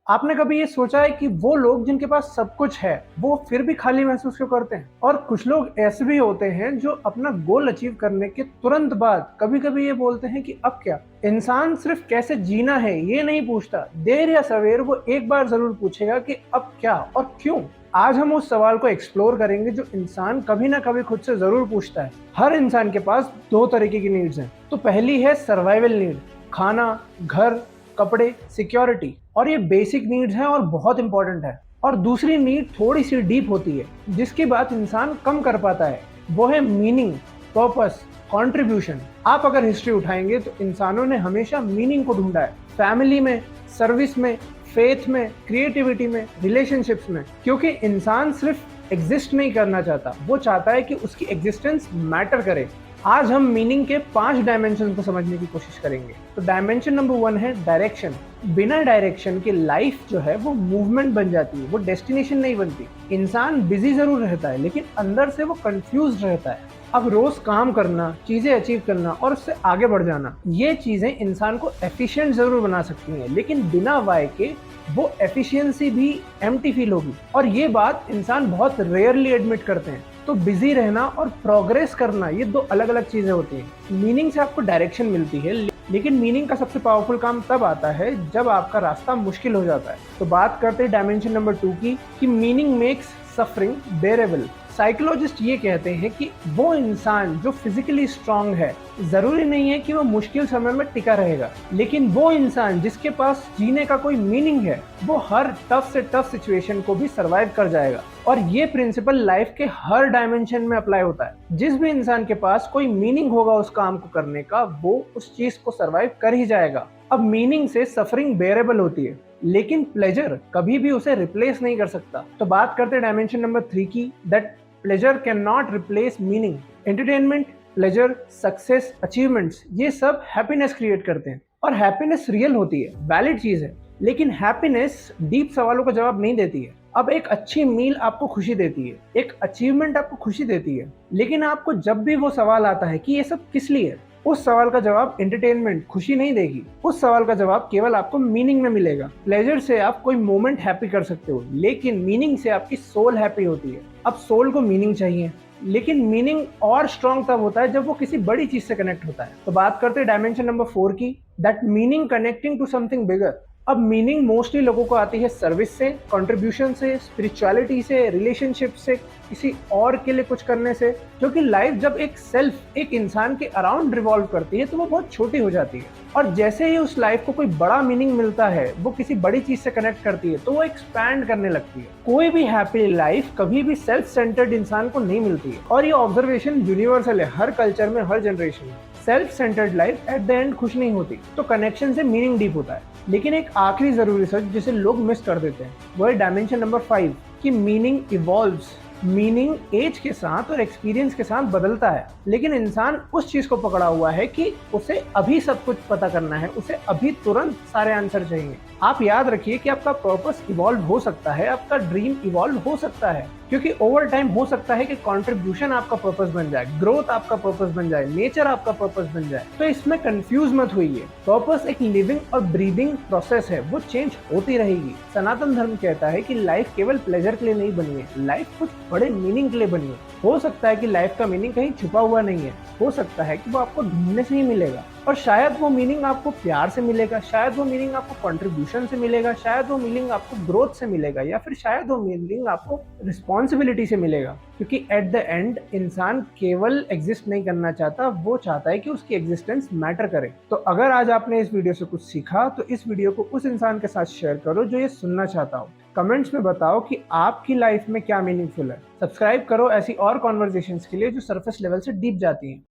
आपने कभी ये सोचा है कि वो लोग जिनके पास सब कुछ है, वो फिर भी खाली महसूस क्यों करते हैं? और कुछ लोग ऐसे भी होते हैं जो अपना गोल अचीव करने के तुरंत बाद कभी-कभी ये बोलते हैं कि अब क्या? इंसान सिर्फ कैसे जीना है ये नहीं पूछता, देर या सवेर वो एक बार जरूर पूछेगा कि अब क्या और क्यों? आज हम उस सवाल को एक्सप्लोर करेंगे जो इंसान कभी ना कभी खुद से जरूर पूछता है। हर इंसान के पास दो तरीके की नीड्स हैं। तो पहली है सर्वाइवल नीड, खाना, घर, कपड़े, सिक्योरिटी, और ये बेसिक नीड्स हैं और बहुत इंपॉर्टेंट है। और दूसरी नीड थोड़ी सी डीप होती है जिसकी बात इंसान कम कर पाता है, वो है मीनिंग, पर्पस, कंट्रीब्यूशन। आप अगर हिस्ट्री उठाएंगे तो इंसानों ने हमेशा मीनिंग को ढूंढा है, फैमिली में, सर्विस में, फेथ में, क्रिएटिविटी में, रिलेशनशिप्स में। क्योंकि इंसान सिर्फ एग्जिस्ट नहीं करना चाहता, वो चाहता है कि उसकी एग्जिस्टेंस मैटर करे। आज हम मीनिंग के 5 डायमेंशन को समझने की कोशिश करेंगे। तो डायमेंशन नंबर 1 है डायरेक्शन। बिना डायरेक्शन के लाइफ जो है वो मूवमेंट बन जाती है, वो डेस्टिनेशन नहीं बनती। इंसान बिजी जरूर रहता है लेकिन अंदर से वो कंफ्यूज रहता है। अब रोज काम करना, चीजें अचीव करना और उससे आगे बढ़ जाना, ये चीजें इंसान को एफिशिएंट जरूर बना सकती हैं, लेकिन बिना वाई के वो एफिशिएंसी भी एम्प्टी फील होगी। और ये बात इंसान बहुत रेयरली एडमिट करते हैं। तो बिजी रहना और प्रोग्रेस करना, ये दो अलग अलग चीजें होती हैं। मीनिंग से आपको डायरेक्शन मिलती है, लेकिन मीनिंग का सबसे पावरफुल काम तब आता है जब आपका रास्ता मुश्किल हो जाता है। तो बात करते हैं डायमेंशन नंबर 2 की, कि मीनिंग मेक्स सफरिंग बेरेबल। साइकोलॉजिस्ट ये कहते हैं कि वो इंसान जो फिजिकली स्ट्रांग है, जरूरी नहीं है कि वो मुश्किल समय में टिका रहेगा, लेकिन वो इंसान जिसके पास जीने का कोई मीनिंग है, वो हर टफ से टफ सिचुएशन को भी सरवाइव कर जाएगा। और ये प्रिंसिपल लाइफ के हर डायमेंशन में अप्लाई होता है। जिस भी इंसान के पास कोई मीनिंग होगा उस काम को करने का, वो उस चीज को सरवाइव कर ही जाएगा। अब मीनिंग से सफरिंग बेरेबल होती है, लेकिन प्लेजर कभी भी उसे रिप्लेस नहीं कर सकता। तो बात करते हैं डायमेंशन नंबर 3 की, that pleasure can not replace meaning. Entertainment, pleasure, success, achievements, ये सब हैप्पीनेस क्रिएट करते हैं और हैप्पीनेस रियल होती है, वैलिड चीज है। लेकिन हैप्पीनेस डीप सवालों का जवाब नहीं देती है। अब एक अच्छी मील आपको खुशी देती है, एक अचीवमेंट आपको खुशी देती है, लेकिन आपको जब भी वो सवाल आता है कि ये सब किस लिए है, उस सवाल का जवाब एंटरटेनमेंट खुशी नहीं देगी। उस सवाल का जवाब केवल आपको मीनिंग में मिलेगा। प्लेजर से आप कोई मोमेंट हैप्पी कर सकते हो, लेकिन मीनिंग से आपकी सोल हैप्पी होती है। अब सोल को मीनिंग चाहिए, लेकिन मीनिंग और स्ट्रॉन्ग तब होता है जब वो किसी बड़ी चीज से कनेक्ट होता है। तो बात करते हैं डायमेंशन नंबर 4 की, that meaning connecting to something bigger. अब मीनिंग मोस्टली लोगों को आती है सर्विस से, कंट्रीब्यूशन से, स्पिरिचुअलिटी से, रिलेशनशिप से, किसी और के लिए कुछ करने से। क्योंकि लाइफ जब एक इंसान के अराउंड रिवॉल्व करती है तो वो बहुत छोटी हो जाती है, और जैसे ही उस लाइफ को कोई बड़ा मीनिंग मिलता है, वो किसी बड़ी चीज से कनेक्ट करती है, तो वो एक्सपैंड करने लगती है। कोई भी हैप्पी लाइफ कभी भी सेल्फ सेंटर्ड इंसान को नहीं मिलती है, और ये ऑब्जर्वेशन यूनिवर्सल है, हर कल्चर में, हर जनरेशन में। Self centred life at the end खुश नहीं होती। तो कनेक्शन से मीनिंग डीप होता है। लेकिन एक आखिरी जरूरी सच जिसे लोग मिस कर देते हैं, वो है डायमेंशन नंबर 5 कि मीनिंग इवॉल्व्स। मीनिंग एज के साथ और एक्सपीरियंस के साथ बदलता है, लेकिन इंसान उस चीज को पकड़ा हुआ है कि उसे अभी सब कुछ पता करना है, उसे अभी तुरंत सारे आंसर चाहिए। आप याद रखिए कि आपका पर्पस इवॉल्व हो सकता है, आपका ड्रीम इवॉल्व हो सकता है, क्योंकि ओवर टाइम हो सकता है कि कंट्रीब्यूशन आपका पर्पस बन जाए, ग्रोथ आपका पर्पस बन जाए, नेचर आपका पर्पस बन जाए। तो इसमें कंफ्यूज मत होइए। पर्पस एक लिविंग और ब्रीदिंग प्रोसेस है, वो चेंज होती रहेगी। सनातन धर्म कहता है कि लाइफ केवल प्लेजर के लिए नहीं बनी है, लाइफ कुछ बड़े मीनिंग के लिए बनी है। हो सकता है कि लाइफ का मीनिंग कहीं छुपा हुआ नहीं है, हो सकता है कि वो आपको ढूंढने से ही मिलेगा। और शायद वो मीनिंग आपको प्यार से मिलेगा, शायद वो मीनिंग आपको कंट्रीब्यूशन से मिलेगा, शायद वो मीनिंग आपको ग्रोथ से मिलेगा, या फिर शायद वो मीनिंग आपको रिस्पॉन्सिबिलिटी से मिलेगा। क्योंकि एट द एंड इंसान केवल एग्जिस्ट नहीं करना चाहता, वो चाहता है कि उसकी एग्जिस्टेंस मैटर करे। तो अगर आज आपने इस वीडियो से कुछ सीखा, तो इस वीडियो को उस इंसान के साथ शेयर करो जो ये सुनना चाहता हो। कमेंट्स में बताओ कि आपकी लाइफ में क्या मीनिंगफुल है। सब्सक्राइब करो ऐसी और कॉन्वर्जेशंस के लिए जो सरफेस लेवल से डीप जाती हैं।